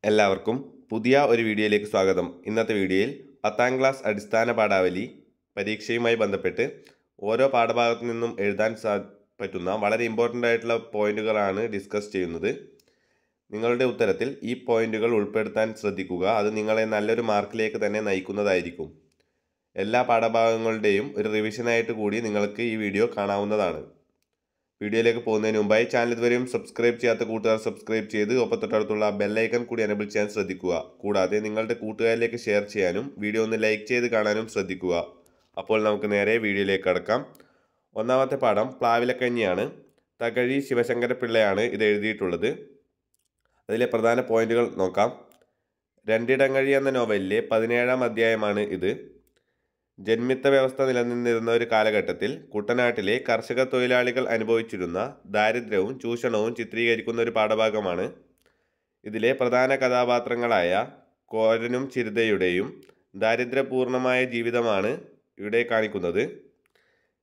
എല്ലാവർക്കും പുതിയ ഒരു വീഡിയോയിലേക്ക് സ്വാഗതം. ഇന്നത്തെ വീഡിയോയിൽ 10ാം ക്ലാസ് അടിസ്ഥാന പാഠാവലി പരീക്ഷയുമായി ബന്ധപ്പെട്ട് ഓരോ പാഠഭാഗത്തു നിന്നും എഴുതാൻ പറ്റുന്ന വളരെ ഇമ്പോർട്ടൻ്റ് ആയിട്ടുള്ള പോയിന്റുകളാണ് ഡിസ്കസ് ചെയ്യുന്നത്. നിങ്ങളുടെ ഉത്തരത്തിൽ ഈ പോയിന്റുകൾ ഉൾപ്പെടുത്താൻ ശ്രദ്ധിക്കുക. അത് നിങ്ങളെ നല്ലൊരു മാർക്കിലേക്ക് തന്നെ നയിക്കുന്നതായിരിക്കും. എല്ലാ പാഠഭാഗങ്ങളുടെയും ഒരു റിവിഷനായിട്ട് കൂടി നിങ്ങൾക്ക് ഈ വീഡിയോ കാണാവുന്നതാണ്. വീഡിയോയിലേക്ക് പോകുന്നതിന് മുമ്പായി ചാനൽ ഇതുവരെയും സബ്സ്ക്രൈബ് ചെയ്യാത്ത കൂട്ടുകാർ സബ്സ്ക്രൈബ് ചെയ്ത് തൊട്ടടുത്തുള്ള ബെല്ലൈക്കൺ കൂടി എനേബിൾ ചെയ്യാൻ ശ്രദ്ധിക്കുക. കൂടാതെ നിങ്ങളുടെ കൂട്ടുകാരിലേക്ക് ഷെയർ ചെയ്യാനും വീഡിയോ ഒന്ന് ലൈക്ക് ചെയ്ത് കാണാനും ശ്രദ്ധിക്കുക. അപ്പോൾ നമുക്ക് നേരെ വീഡിയോയിലേക്ക് കടക്കാം. ഒന്നാമത്തെ പാഠം പ്ലാവിലക്കഞ്ഞിയാണ്. തകഴി ശിവശങ്കരപിള്ളയാണ് ഇത് എഴുതിയിട്ടുള്ളത്. അതിലെ പ്രധാന പോയിന്റുകൾ നോക്കാം. രണ്ടിടങ്ങഴി എന്ന നോവലിലെ 17ാം അധ്യായമാണ് ഇത്. ജന്മിത്ത വ്യവസ്ഥ നിലനിന്നിരുന്ന ഒരു കാലഘട്ടത്തിൽ കുട്ടനാട്ടിലെ കർഷക തൊഴിലാളികൾ അനുഭവിച്ചിരുന്ന ദാരിദ്ര്യവും ചൂഷണവും ചിത്രീകരിക്കുന്ന ഒരു പാഠഭാഗമാണ്. ഇതിലെ പ്രധാന കഥാപാത്രങ്ങളായ കോരനും ചിരുതയുടെയും ദാരിദ്ര്യപൂർണമായ ജീവിതമാണ് ഇവിടെ കാണിക്കുന്നത്.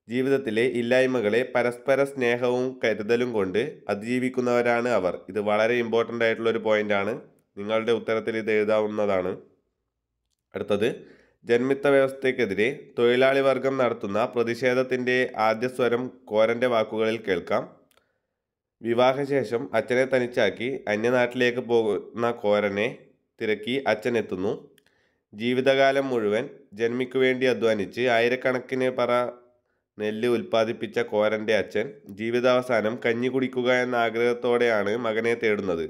ജീവിതത്തിലെ ഇല്ലായ്മകളെ പരസ്പര സ്നേഹവും കരുതലും കൊണ്ട് അതിജീവിക്കുന്നവരാണ് അവർ. ഇത് വളരെ ഇമ്പോർട്ടൻ്റ് ആയിട്ടുള്ളൊരു പോയിൻ്റാണ്. നിങ്ങളുടെ ഉത്തരത്തിൽ ഇത് എഴുതാവുന്നതാണ്. അടുത്തത് ജന്മിത്ത വ്യവസ്ഥയ്ക്കെതിരെ തൊഴിലാളി വർഗം നടത്തുന്ന പ്രതിഷേധത്തിൻ്റെ ആദ്യ സ്വരം കോരൻ്റെ വാക്കുകളിൽ കേൾക്കാം. വിവാഹശേഷം അച്ഛനെ തനിച്ചാക്കി അന്യനാട്ടിലേക്ക് പോകുന്ന കോരനെ തിരക്കി അച്ഛൻ എത്തുന്നു. ജീവിതകാലം മുഴുവൻ ജന്മിക്കു വേണ്ടി അധ്വാനിച്ച് ആയിരക്കണക്കിന് പറ നെല്ല് ഉൽപ്പാദിപ്പിച്ച കോരൻ്റെ അച്ഛൻ ജീവിതാവസാനം കഞ്ഞി കുടിക്കുക എന്ന ആഗ്രഹത്തോടെയാണ് മകനെ തേടുന്നത്.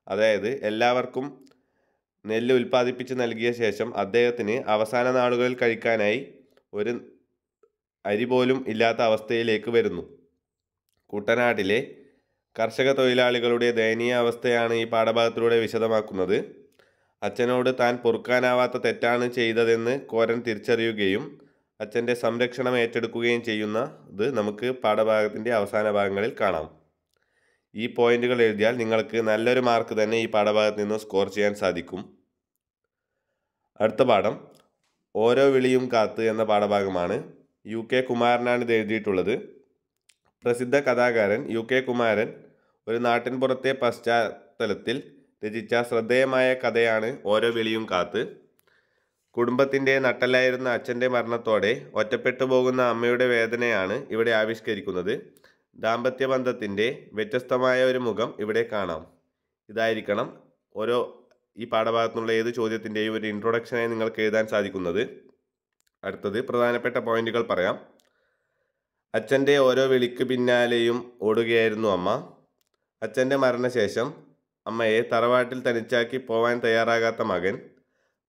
അതായത് എല്ലാവർക്കും നെല്ല് ഉൽപ്പാദിപ്പിച്ച് നൽകിയ ശേഷം അദ്ദേഹത്തിന് അവസാന നാളുകളിൽ കഴിക്കാനായി ഒരു അരി പോലും ഇല്ലാത്ത അവസ്ഥയിലേക്ക് വരുന്നു. കുട്ടനാട്ടിലെ കർഷക തൊഴിലാളികളുടെ ദയനീയ അവസ്ഥയാണ് ഈ പാഠഭാഗത്തിലൂടെ വിശദമാക്കുന്നത്. അച്ഛനോട് താൻ പൊറുക്കാനാവാത്ത തെറ്റാണ് ചെയ്തതെന്ന് കോരൻ തിരിച്ചറിയുകയും അച്ഛൻ്റെ സംരക്ഷണം ഏറ്റെടുക്കുകയും ചെയ്യുന്നത് നമുക്ക് പാഠഭാഗത്തിൻ്റെ അവസാന ഭാഗങ്ങളിൽ കാണാം. ഈ പോയിന്റുകൾ എഴുതിയാൽ നിങ്ങൾക്ക് നല്ലൊരു മാർക്ക് തന്നെ ഈ പാഠഭാഗത്ത് നിന്ന് സ്കോർ ചെയ്യാൻ സാധിക്കും. അടുത്ത പാഠം ഓരോ വിളിയും കാത്ത് എന്ന പാഠഭാഗമാണ്. UK കുമാരനാണ് ഇത് എഴുതിയിട്ടുള്ളത്. പ്രസിദ്ധ കഥാകാരൻ UK കുമാരൻ ഒരു നാട്ടിൻപുറത്തെ പശ്ചാത്തലത്തിൽ രചിച്ച ശ്രദ്ധേയമായ കഥയാണ് ഓരോ വിളിയും കാത്ത്. കുടുംബത്തിൻ്റെ നട്ടലായിരുന്ന അച്ഛൻ്റെ മരണത്തോടെ ഒറ്റപ്പെട്ടു പോകുന്ന അമ്മയുടെ വേദനയാണ് ഇവിടെ ആവിഷ്കരിക്കുന്നത്. ദാമ്പത്യബന്ധത്തിൻ്റെ വ്യത്യസ്തമായ ഒരു മുഖം ഇവിടെ കാണാം. ഇതായിരിക്കണം ഈ പാഠഭാഗത്തുനിന്നുള്ള ഏത് ചോദ്യത്തിൻ്റെയും ഒരു ഇൻട്രൊഡക്ഷനായി നിങ്ങൾക്ക് എഴുതാൻ സാധിക്കുന്നത്. അടുത്തത് പ്രധാനപ്പെട്ട പോയിന്റുകൾ പറയാം. അച്ഛൻ്റെ ഓരോ വിളിക്ക് പിന്നാലെയും ഓടുകയായിരുന്നു അമ്മ. അച്ഛൻ്റെ മരണശേഷം അമ്മയെ തറവാട്ടിൽ തനിച്ചാക്കി പോവാൻ തയ്യാറാകാത്ത മകൻ.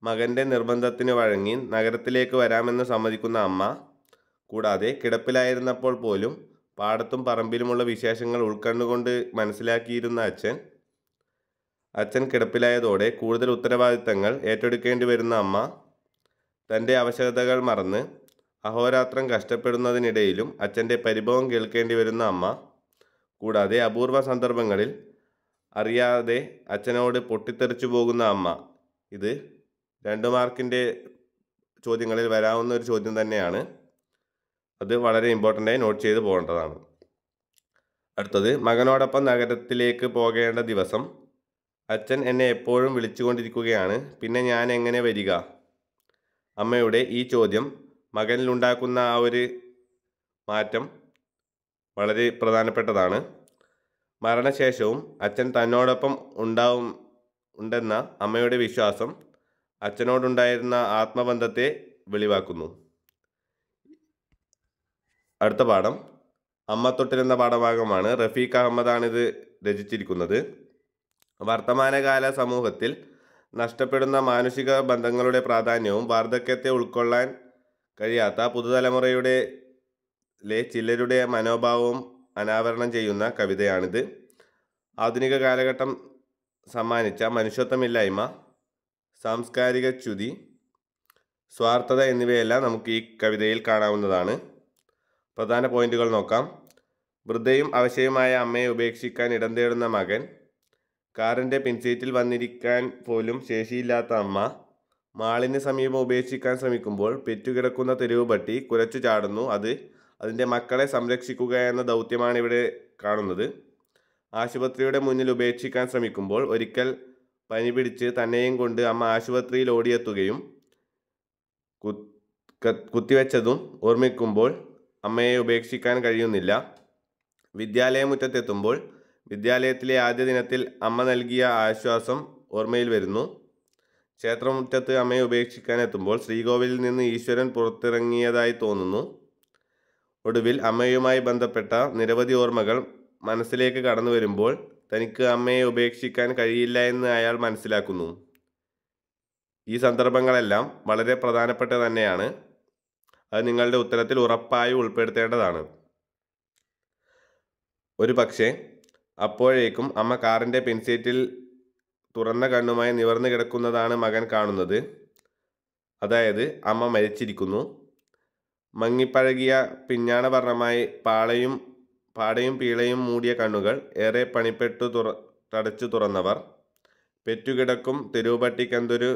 മകൻ്റെ നിർബന്ധത്തിന് വഴങ്ങി നഗരത്തിലേക്ക് വരാമെന്ന് സമ്മതിക്കുന്ന അമ്മ. കൂടാതെ കിടപ്പിലായിരുന്നപ്പോൾ പോലും പാടത്തും പറമ്പിലുമുള്ള വിശേഷങ്ങൾ ഉൾക്കണ്ടുകൊണ്ട് മനസ്സിലാക്കിയിരുന്ന അച്ഛൻ കിടപ്പിലായതോടെ കൂടുതൽ ഉത്തരവാദിത്തങ്ങൾ ഏറ്റെടുക്കേണ്ടി വരുന്ന അമ്മ. തൻ്റെ അവശതകൾ മറന്ന് അഹോരാത്രം കഷ്ടപ്പെടുന്നതിനിടയിലും അച്ഛൻ്റെ പരിഭവം കേൾക്കേണ്ടി വരുന്ന അമ്മ. കൂടാതെ അപൂർവ സന്ദർഭങ്ങളിൽ അറിയാതെ അച്ഛനോട് പൊട്ടിത്തെറിച്ചു പോകുന്ന അമ്മ. ഇത് 2 മാർക്കിൻ്റെ ചോദ്യങ്ങളിൽ വരാവുന്ന ഒരു ചോദ്യം തന്നെയാണ്. അത് വളരെ ഇമ്പോർട്ടൻ്റായി നോട്ട് ചെയ്ത് പോകേണ്ടതാണ്. അടുത്തത് മകനോടൊപ്പം നഗരത്തിലേക്ക് പോകേണ്ട ദിവസം. അച്ഛൻ എന്നെ എപ്പോഴും വിളിച്ചുകൊണ്ടിരിക്കുകയാണ്, പിന്നെ ഞാൻ എങ്ങനെ വരിക? അമ്മയുടെ ഈ ചോദ്യം മകനിലുണ്ടാക്കുന്ന ആ ഒരു മാറ്റം വളരെ പ്രധാനപ്പെട്ടതാണ്. മരണശേഷവും അച്ഛൻ തന്നോടൊപ്പം ഉണ്ടെന്ന അമ്മയുടെ വിശ്വാസം അച്ഛനോടുണ്ടായിരുന്ന ആത്മബന്ധത്തെ വെളിവാക്കുന്നു. അടുത്ത പാഠം അമ്മത്തൊട്ടിൽ എന്ന പാഠഭാഗമാണ്. റഫീഖ് അഹമ്മദാണ് ഇത് രചിച്ചിരിക്കുന്നത്. വർത്തമാനകാല സമൂഹത്തിൽ നഷ്ടപ്പെടുന്ന മാനുഷിക ബന്ധങ്ങളുടെ പ്രാധാന്യവും വാർദ്ധക്യത്തെ ഉൾക്കൊള്ളാൻ കഴിയാത്ത പുതുതലമുറയുടെ ചിലരുടെ മനോഭാവവും അനാവരണം ചെയ്യുന്ന കവിതയാണിത്. ആധുനിക കാലഘട്ടം സമ്മാനിച്ച മനുഷ്യത്വമില്ലായ്മ, സാംസ്കാരിക ച്യുതി, സ്വാർത്ഥത എന്നിവയെല്ലാം നമുക്ക് ഈ കവിതയിൽ കാണാവുന്നതാണ്. പ്രധാന പോയിന്റുകൾ നോക്കാം. വൃദ്ധയും അവശയുമായ അമ്മയെ ഉപേക്ഷിക്കാൻ ഇടം തേടുന്ന മകൻ. കാറിൻ്റെ പിൻസീറ്റിൽ വന്നിരിക്കാൻ പോലും ശേഷിയില്ലാത്ത അമ്മ. മാളിന് സമീപം ഉപേക്ഷിക്കാൻ ശ്രമിക്കുമ്പോൾ പെറ്റുകിടക്കുന്ന തെരുവ് പട്ടി കുരച്ചു ചാടുന്നു. അതിൻ്റെ മക്കളെ സംരക്ഷിക്കുക എന്ന ദൗത്യമാണ് ഇവിടെ കാണുന്നത്. ആശുപത്രിയുടെ മുന്നിൽ ഉപേക്ഷിക്കാൻ ശ്രമിക്കുമ്പോൾ ഒരിക്കൽ പനി പിടിച്ച് തന്നെയും കൊണ്ട് അമ്മ ആശുപത്രിയിൽ ഓടിയെത്തുകയും കുത്തിവെച്ചതും ഓർമ്മിക്കുമ്പോൾ അമ്മയെ ഉപേക്ഷിക്കാൻ കഴിയുന്നില്ല. വിദ്യാലയമുറ്റത്തെത്തുമ്പോൾ വിദ്യാലയത്തിലെ ആദ്യ ദിനത്തിൽ അമ്മ നൽകിയ ആശ്വാസം ഓർമ്മയിൽ വരുന്നു. ക്ഷേത്രമുറ്റത്ത് അമ്മയെ ഉപേക്ഷിക്കാൻ എത്തുമ്പോൾ ശ്രീകോവിലിൽ നിന്ന് ഈശ്വരൻ പുറത്തിറങ്ങിയതായി തോന്നുന്നു. ഒടുവിൽ അമ്മയുമായി ബന്ധപ്പെട്ട നിരവധി ഓർമ്മകൾ മനസ്സിലേക്ക് കടന്നു വരുമ്പോൾ തനിക്ക് അമ്മയെ ഉപേക്ഷിക്കാൻ കഴിയില്ല എന്ന് അയാൾ മനസ്സിലാക്കുന്നു. ഈ സന്ദർഭങ്ങളെല്ലാം വളരെ പ്രധാനപ്പെട്ട തന്നെയാണ്. അത് നിങ്ങളുടെ ഉത്തരത്തിൽ ഉറപ്പായും ഉൾപ്പെടുത്തേണ്ടതാണ്. ഒരു പക്ഷേ അപ്പോഴേക്കും അമ്മ കാറിൻ്റെ പിൻസീറ്റിൽ തുറന്ന കണ്ണുമായി നിവർന്നു കിടക്കുന്നതാണ് മകൻ കാണുന്നത്. അതായത് അമ്മ മരിച്ചിരിക്കുന്നു. മങ്ങിപ്പഴകിയ പിഞ്ഞാണവർണ്ണമായി പാടയും പീളയും മൂടിയ കണ്ണുകൾ, ഏറെ പണിപ്പെട്ടു തടച്ചു തുറന്നവർ. പെറ്റുകിടക്കും തെരുവുപട്ടിക്കെന്തൊരു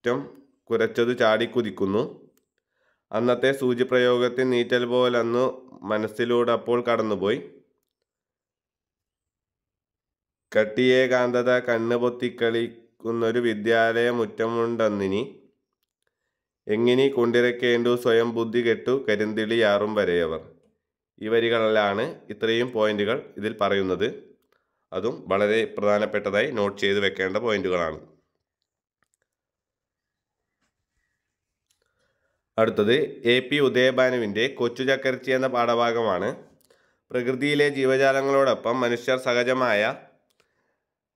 റ്റം കുരച്ചതു ചാടിക്കുതിക്കുന്നു. അന്നത്തെ സൂചിപ്രയോഗത്തിൽ നീറ്റൽ പോലന്നു മനസ്സിലൂടെ അപ്പോൾ കടന്നുപോയി. കട്ടിയേകാന്തത കണ്ണ് പൊത്തിക്കളിക്കുന്നൊരു വിദ്യാലയമുറ്റമുണ്ടന്നിനി. എങ്ങിനി കൊണ്ടിരക്കേണ്ടു സ്വയം ബുദ്ധി കെട്ടു കരിന്തിളിയാറും വരെയവർ. ഈ വരികളിലാണ് ഇത്രയും പോയിന്റുകൾ ഇതിൽ പറയുന്നത്. അതും വളരെ പ്രധാനപ്പെട്ടതായി നോട്ട് ചെയ്ത് വെക്കേണ്ട പോയിന്റുകളാണ്. അടുത്തത് AP ഉദയഭാനുവിൻ്റെ കൊച്ചു ചക്കരിച്ചി എന്ന പാഠഭാഗമാണ്. പ്രകൃതിയിലെ ജീവജാലങ്ങളോടൊപ്പം മനുഷ്യർ സഹജമായ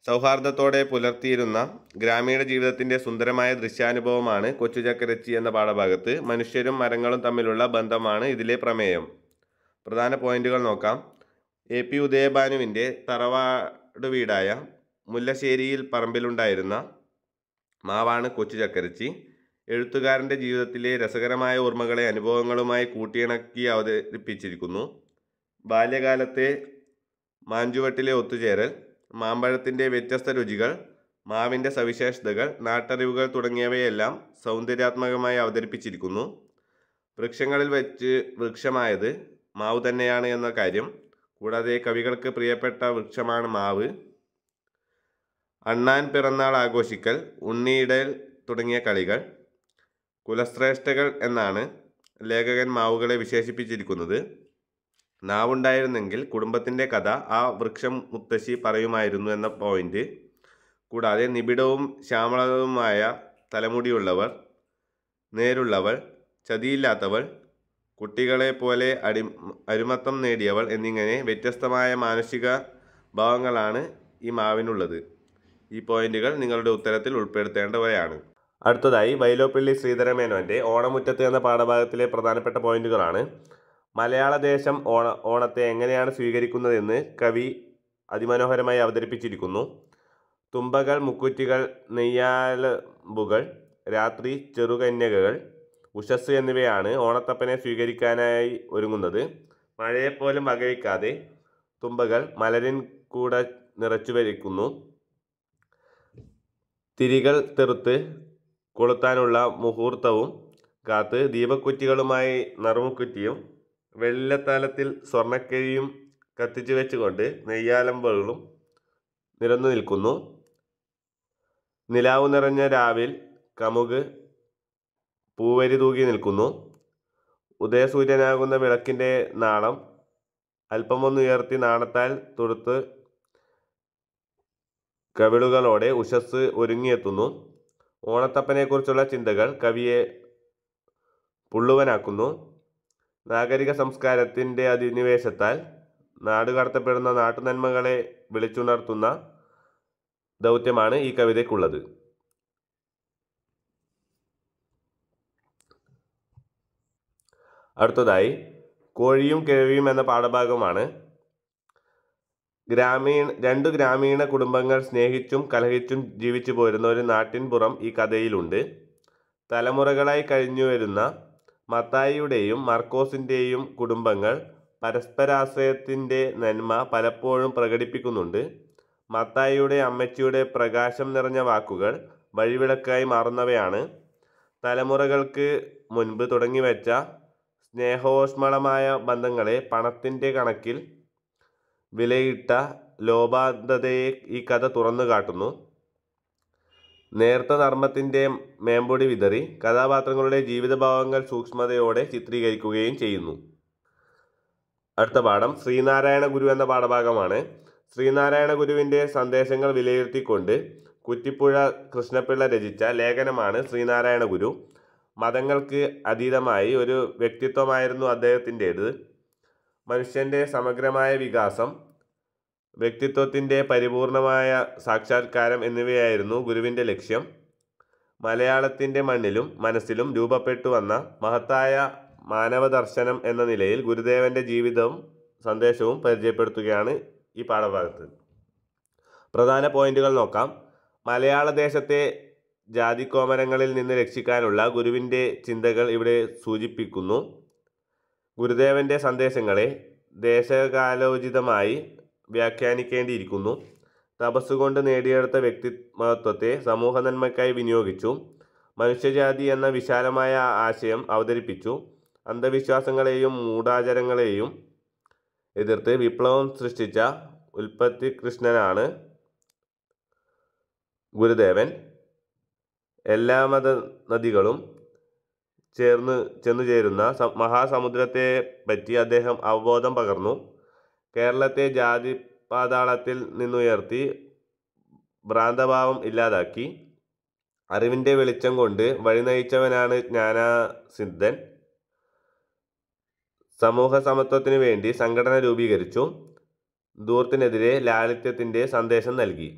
സൗഹാർദ്ദത്തോടെ പുലർത്തിയിരുന്ന ഗ്രാമീണ ജീവിതത്തിൻ്റെ സുന്ദരമായ ദൃശ്യാനുഭവമാണ് കൊച്ചു ചക്കരിച്ചി എന്ന പാഠഭാഗത്ത്. മനുഷ്യരും മരങ്ങളും തമ്മിലുള്ള ബന്ധമാണ് ഇതിലെ പ്രമേയം. പ്രധാന പോയിന്റുകൾ നോക്കാം. AP ഉദയഭാനുവിൻ്റെ തറവാട് വീടായ മുല്ലശ്ശേരിയിൽ പറമ്പിലുണ്ടായിരുന്ന മാവാണ് കൊച്ചു ചക്കരിച്ചി. എഴുത്തുകാരൻ്റെ ജീവിതത്തിലെ രസകരമായ ഓർമ്മകളെ അനുഭവങ്ങളുമായി കൂട്ടിയിണക്കി അവതരിപ്പിച്ചിരിക്കുന്നു. ബാല്യകാലത്തെ മാഞ്ചുവട്ടിലെ ഒത്തുചേരൽ, മാമ്പഴത്തിൻ്റെ വ്യത്യസ്ത രുചികൾ, മാവിൻ്റെ സവിശേഷതകൾ, നാട്ടറിവുകൾ തുടങ്ങിയവയെല്ലാം സൗന്ദര്യാത്മകമായി അവതരിപ്പിച്ചിരിക്കുന്നു. വൃക്ഷങ്ങളിൽ വെച്ച് വൃക്ഷമായത് മാവ് തന്നെയാണ് എന്ന കാര്യം, കൂടാതെ കവികൾക്ക് പ്രിയപ്പെട്ട വൃക്ഷമാണ് മാവ്. അണ്ണാൻ പിറന്നാൾ ആഘോഷിക്കൽ, ഉണ്ണിയിടൽ തുടങ്ങിയ കളികൾ. കുലശ്രേഷ്ഠകൾ എന്നാണ് ലേഖകൻ മാവുകളെ വിശേഷിപ്പിച്ചിരിക്കുന്നത്. നാവുണ്ടായിരുന്നെങ്കിൽ കുടുംബത്തിൻ്റെ കഥ ആ വൃക്ഷം മുത്തശ്ശി പറയുമായിരുന്നു എന്ന പോയിന്റ്. കൂടാതെ നിബിഡവും ശ്യാമളവുമായ തലമുടിയുള്ളവർ, നേരുള്ളവൾ, ചതിയില്ലാത്തവൾ, കുട്ടികളെ പോലെ അരുമത്തം നേടിയവൾ എന്നിങ്ങനെ വ്യത്യസ്തമായ മാനസിക ഭാവങ്ങളാണ് ഈ മാവിനുള്ളത്. ഈ പോയിന്റുകൾ നിങ്ങളുടെ ഉത്തരത്തിൽ ഉൾപ്പെടുത്തേണ്ടവയാണ്. അടുത്തതായി വൈലോപ്പിള്ളി ശ്രീധരമേനോൻ്റെ ഓണമുറ്റത്ത് എന്ന പാഠഭാഗത്തിലെ പ്രധാനപ്പെട്ട പോയിന്റുകളാണ്. മലയാളദേശം ഓണത്തെ എങ്ങനെയാണ് സ്വീകരിക്കുന്നതെന്ന് കവി അതിമനോഹരമായി അവതരിപ്പിച്ചിരിക്കുന്നു. തുമ്പകൾ, മുക്കുറ്റികൾ, നെയ്യാലമ്പുകൾ, രാത്രി, ചെറുകന്യകകൾ, ഉഷസ് എന്നിവയാണ് ഓണത്തപ്പനെ സ്വീകരിക്കാനായി ഒരുങ്ങുന്നത്. മഴയെപ്പോലും വകവയ്ക്കാതെ തുമ്പകൾ മലരിൻ കൂട നിറച്ചു വരിക്കുന്നു. തിരികൾ തെറുത്ത് കൊളുത്താനുള്ള മുഹൂർത്തവും കാത്ത് ദീപക്കുറ്റികളുമായി നറുമുക്കുറ്റിയും വെള്ളത്താലത്തിൽ സ്വർണ്ണക്കിഴിയും കത്തിച്ചു വെച്ചുകൊണ്ട് നെയ്യാലമ്പുകളും നിരന്നു നിൽക്കുന്നു. നിലാവ് നിറഞ്ഞ രാവിൽ കമുക് പൂവരി തൂകി നിൽക്കുന്നു. ഉദയസൂര്യനാകുന്ന വിളക്കിൻ്റെ നാളം അല്പമൊന്നുയർത്തി നാണത്താൽ തൊടുത്ത് കവിളുകളോടെ ഉഷസ് ഒരുങ്ങിയെത്തുന്നു. ഓണത്തപ്പനെക്കുറിച്ചുള്ള ചിന്തകൾ കവിയെ പുള്ളുവനാക്കുന്നു. നാഗരിക സംസ്കാരത്തിൻ്റെ അധിനിവേശത്താൽ നാടുകടത്തപ്പെടുന്ന നാട്ടുനന്മകളെ വിളിച്ചുണർത്തുന്ന ദൗത്യമാണ് ഈ കവിതയ്ക്കുള്ളത്. അടുത്തതായി കോഴിയും കിഴവിയും എന്ന പാഠഭാഗമാണ്. രണ്ട് ഗ്രാമീണ കുടുംബങ്ങൾ സ്നേഹിച്ചും കലഹിച്ചും ജീവിച്ചു പോരുന്ന ഒരു നാട്ടിൻപുറം ഈ കഥയിലുണ്ട്. തലമുറകളായി കഴിഞ്ഞുവരുന്ന മത്തായിയുടെയും മർക്കോസിൻ്റെയും കുടുംബങ്ങൾ പരസ്പരാശ്രയത്തിൻ്റെ നന്മ പലപ്പോഴും പ്രകടിപ്പിക്കുന്നുണ്ട്. മത്തായിയുടെ അമ്മച്ചിയുടെ പ്രകാശം നിറഞ്ഞ വാക്കുകൾ വഴിവിളക്കായി മാറുന്നവയാണ്. തലമുറകൾക്ക് മുൻപ് തുടങ്ങിവെച്ച സ്നേഹോഷ്മളമായ ബന്ധങ്ങളെ പണത്തിൻ്റെ കണക്കിൽ വിലയിട്ട ലോപാന്തതയെ ഈ കഥ തുറന്നു കാട്ടുന്നു. നേർത്ത നർമ്മത്തിൻ്റെ മേമ്പൊടി വിതറി കഥാപാത്രങ്ങളുടെ ജീവിതഭാവങ്ങൾ സൂക്ഷ്മതയോടെ ചിത്രീകരിക്കുകയും ചെയ്യുന്നു. അടുത്ത പാഠം ശ്രീനാരായണ ഗുരു എന്ന പാഠഭാഗമാണ്. ശ്രീനാരായണ ഗുരുവിൻ്റെ സന്ദേശങ്ങൾ വിലയിരുത്തിക്കൊണ്ട് കുറ്റിപ്പുഴ കൃഷ്ണപിള്ള രചിച്ച ലേഖനമാണ് ശ്രീനാരായണ ഗുരു. മതങ്ങൾക്ക് അതീതമായി ഒരു വ്യക്തിത്വമായിരുന്നു അദ്ദേഹത്തിൻ്റേത്. മനുഷ്യൻ്റെ സമഗ്രമായ വികാസം, വ്യക്തിത്വത്തിൻ്റെ പരിപൂർണമായ സാക്ഷാത്കാരം എന്നിവയായിരുന്നു ഗുരുവിൻ്റെ ലക്ഷ്യം. മലയാളത്തിൻ്റെ മണ്ണിലും മനസ്സിലും രൂപപ്പെട്ടു വന്ന മഹത്തായ മാനവദർശനം എന്ന നിലയിൽ ഗുരുദേവൻ്റെ ജീവിതവും സന്ദേശവും പരിചയപ്പെടുത്തുകയാണ് ഈ പാഠഭാഗത്ത്. പ്രധാന പോയിന്റുകൾ നോക്കാം. മലയാളദേശത്തെ ജാതിക്കോമരങ്ങളിൽ നിന്ന് രക്ഷിക്കാനുള്ള ഗുരുവിൻ്റെ ചിന്തകൾ ഇവിടെ സൂചിപ്പിക്കുന്നു. ഗുരുദേവൻ്റെ സന്ദേശങ്ങളെ ദേശകാലോചിതമായി വ്യാഖ്യാനിക്കേണ്ടിയിരിക്കുന്നു. തപസ്സുകൊണ്ട് നേടിയെടുത്ത വ്യക്തിമഹത്വത്തെ സമൂഹ നന്മയ്ക്കായി വിനിയോഗിച്ചു. മനുഷ്യജാതി എന്ന വിശാലമായ ആശയം അവതരിപ്പിച്ചു. അന്ധവിശ്വാസങ്ങളെയും മൂഢാചാരങ്ങളെയും എതിർത്ത് വിപ്ലവം സൃഷ്ടിച്ച ഉൽപ്പത്തി കൃഷ്ണനാണ് ഗുരുദേവൻ. എല്ലാ നദികളും ചെന്നു ചേരുന്ന മഹാസമുദ്രത്തെ പറ്റി അദ്ദേഹം അവബോധം പകർന്നു. കേരളത്തെ ജാതി പാതാളത്തിൽ നിന്നുയർത്തി ഭ്രാന്തഭാവം ഇല്ലാതാക്കി. അറിവിൻ്റെ വെളിച്ചം കൊണ്ട് വഴി നയിച്ചവനാണ് ജ്ഞാനസിദ്ധൻ. സമൂഹ സമത്വത്തിനു വേണ്ടി സംഘടന രൂപീകരിച്ചു. ധൂർത്തിനെതിരെ ലാളിത്യത്തിൻ്റെ സന്ദേശം നൽകി.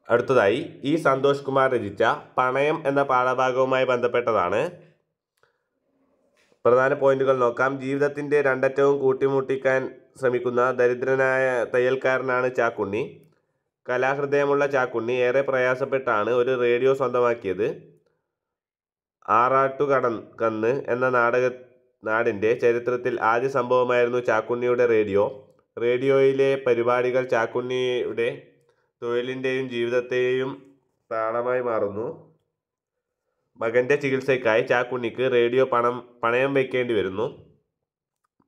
അടുത്തതായി സന്തോഷ് കുമാർ രചിച്ച പണയം എന്ന പാഠഭാഗവുമായി ബന്ധപ്പെട്ടതാണ്. പ്രധാന പോയിന്റുകൾ നോക്കാം. ജീവിതത്തിൻ്റെ രണ്ടറ്റവും കൂട്ടിമുട്ടിക്കാൻ ശ്രമിക്കുന്ന ദരിദ്രനായ തയ്യൽക്കാരനാണ് ചാക്കുണ്ണി. കലാഹൃദയമുള്ള ചാക്കുണ്ണി ഏറെ പ്രയാസപ്പെട്ടാണ് ഒരു റേഡിയോ സ്വന്തമാക്കിയത്. ആറാട്ടുകടന്ന് എന്ന നാടിൻ്റെ ചരിത്രത്തിൽ ആദ്യ സംഭവമായിരുന്നു ചാക്കുണ്ണിയുടെ റേഡിയോ. റേഡിയോയിലെ പരിപാടികൾ ചാക്കുണ്ണിയുടെ തൊഴിലിൻ്റെയും ജീവിതത്തെയും താളമായി മാറുന്നു. മകൻ്റെ ചികിത്സയ്ക്കായി ചാക്കുണ്ണിക്ക് റേഡിയോ പണയം വയ്ക്കേണ്ടി വരുന്നു.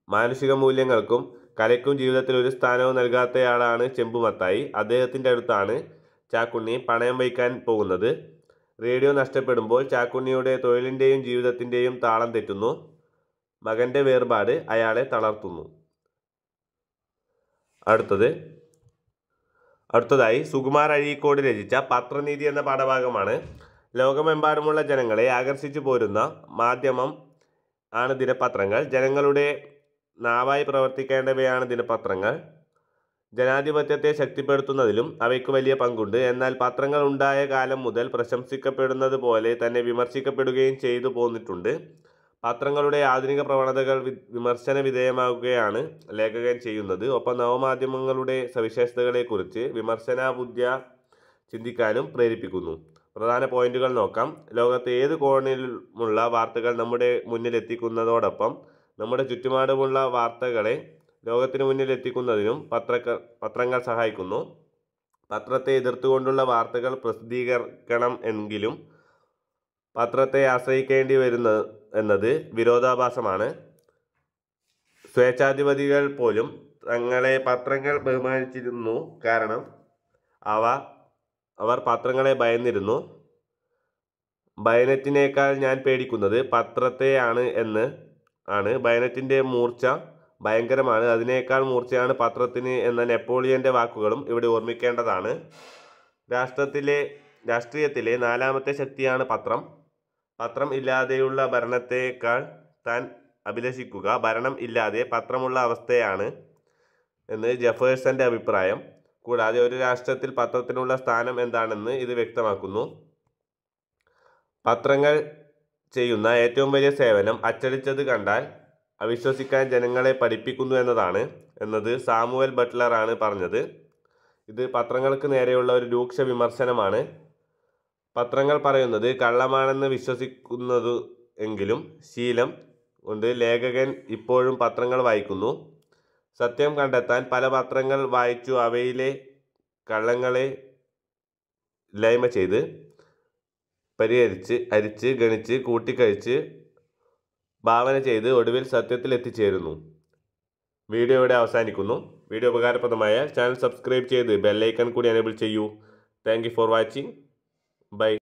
മാനുഷിക മൂല്യങ്ങൾക്കും കലയ്ക്കും ജീവിതത്തിൽ ഒരു സ്ഥാനവും നൽകാത്തയാളാണ് ചെമ്പുമത്തായി. അദ്ദേഹത്തിൻ്റെ അടുത്താണ് ചാക്കുണ്ണി പണയം വയ്ക്കാൻ പോകുന്നത്. റേഡിയോ നഷ്ടപ്പെടുമ്പോൾ ചാക്കുണ്ണിയുടെ തൊഴിലിൻ്റെയും ജീവിതത്തിൻ്റെയും താളം തെറ്റുന്നു. മകൻ്റെ വേർപാട് അയാളെ തളർത്തുന്നു. അടുത്തതായി സുകുമാർ അഴീക്കോട് രചിച്ച പത്രനീതി എന്ന പാഠഭാഗമാണ്. ലോകമെമ്പാടുമുള്ള ജനങ്ങളെ ആകർഷിച്ചു പോരുന്ന മാധ്യമം ആണ് ദിനപത്രങ്ങൾ. ജനങ്ങളുടെ നാവായി പ്രവർത്തിക്കേണ്ടവയാണ് ദിനപത്രങ്ങൾ. ജനാധിപത്യത്തെ ശക്തിപ്പെടുത്തുന്നതിലും അവയ്ക്ക് വലിയ പങ്കുണ്ട്. എന്നാൽ പത്രങ്ങൾ ഉണ്ടായ കാലം മുതൽ പ്രശംസിക്കപ്പെടുന്നത് പോലെ തന്നെ വിമർശിക്കപ്പെടുകയും ചെയ്തു പോന്നിട്ടുണ്ട്. പത്രങ്ങളുടെ ആധുനിക പ്രവണതകൾ വിമർശന വിധേയമാകുകയാണ് ലേഖകൻ ചെയ്യുന്നത്. ഒപ്പം നവമാധ്യമങ്ങളുടെ സവിശേഷതകളെക്കുറിച്ച് വിമർശനാബുദ്ധ്യാ ചിന്തിക്കാനും പ്രേരിപ്പിക്കുന്നു. പ്രധാന പോയിന്റുകൾ നോക്കാം. ലോകത്തെ ഏത് കോണിലുമുള്ള വാർത്തകൾ നമ്മുടെ മുന്നിലെത്തിക്കുന്നതോടൊപ്പം നമ്മുടെ ചുറ്റുപാടുമുള്ള വാർത്തകളെ ലോകത്തിന് മുന്നിൽ എത്തിക്കുന്നതിനും പത്രങ്ങൾ സഹായിക്കുന്നു. പത്രത്തെ എതിർത്തുകൊണ്ടുള്ള വാർത്തകൾ പ്രസിദ്ധീകരിക്കണം എങ്കിലും പത്രത്തെ ആശ്രയിക്കേണ്ടി വരുന്ന എന്നത് വിരോധാഭാസമാണ്. സ്വേച്ഛാധിപതികൾ പോലും തങ്ങളെ പത്രങ്ങൾ ബഹുമാനിച്ചിരുന്നു. കാരണം അവർ പത്രങ്ങളെ ഭയന്നിരുന്നു. ബയനറ്റിനേക്കാൾ ഞാൻ പേടിക്കുന്നത് പത്രത്തെയാണ് ആണ്. ബയനറ്റിൻ്റെ മൂർച്ച ഭയങ്കരമാണ്, അതിനേക്കാൾ മൂർച്ചയാണ് പത്രത്തിന് എന്ന നെപ്പോളിയൻ്റെ വാക്കുകളും ഇവിടെ ഓർമ്മിക്കേണ്ടതാണ്. രാഷ്ട്രീയത്തിലെ നാലാമത്തെ ശക്തിയാണ് പത്രം. പത്രം ഇല്ലാതെയുള്ള ഭരണത്തേക്കാൾ താൻ അഭിലഷിക്കുക ഭരണം ഇല്ലാതെ പത്രമുള്ള അവസ്ഥയാണ് എന്ന് ജെഫേഴ്സൻ്റെ അഭിപ്രായം. കൂടാതെ ഒരു രാഷ്ട്രത്തിൽ പത്രത്തിനുള്ള സ്ഥാനം എന്താണെന്ന് ഇത് വ്യക്തമാക്കുന്നു. പത്രങ്ങൾ ചെയ്യുന്ന ഏറ്റവും വലിയ സേവനം അച്ചടിച്ചത് കണ്ടാൽ അവിശ്വസിക്കാൻ ജനങ്ങളെ പഠിപ്പിക്കുന്നു എന്നത് സാമുവൽ ബട്ട്ലറാണ് പറഞ്ഞത്. ഇത് പത്രങ്ങൾക്ക് നേരെയുള്ള ഒരു രൂക്ഷ വിമർശനമാണ്. പത്രങ്ങൾ പറയുന്നത് കള്ളമാണെന്ന് വിശ്വസിക്കുന്നത് എങ്കിലും ശീലം കൊണ്ട് ലേഖകൻ ഇപ്പോഴും പത്രങ്ങൾ വായിക്കുന്നു. സത്യം കണ്ടെത്താൻ പല പത്രങ്ങൾ വായിച്ചു അവയിലെ കള്ളങ്ങളെ ഇല്ലായ്മ ചെയ്ത് പരിഹരിച്ച് അരിച്ച് ഗണിച്ച് കൂട്ടിക്കഴിച്ച് ഭാവന ചെയ്ത് ഒടുവിൽ സത്യത്തിൽ എത്തിച്ചേരുന്നു. വീഡിയോ ഇവിടെ അവസാനിക്കുന്നു. വീഡിയോ ഉപകാരപ്രദമായ ചാനൽ സബ്സ്ക്രൈബ് ചെയ്ത് ബെല്ലൈക്കൺ കൂടി എനേബിൾ ചെയ്യൂ. Thank you for watching. By.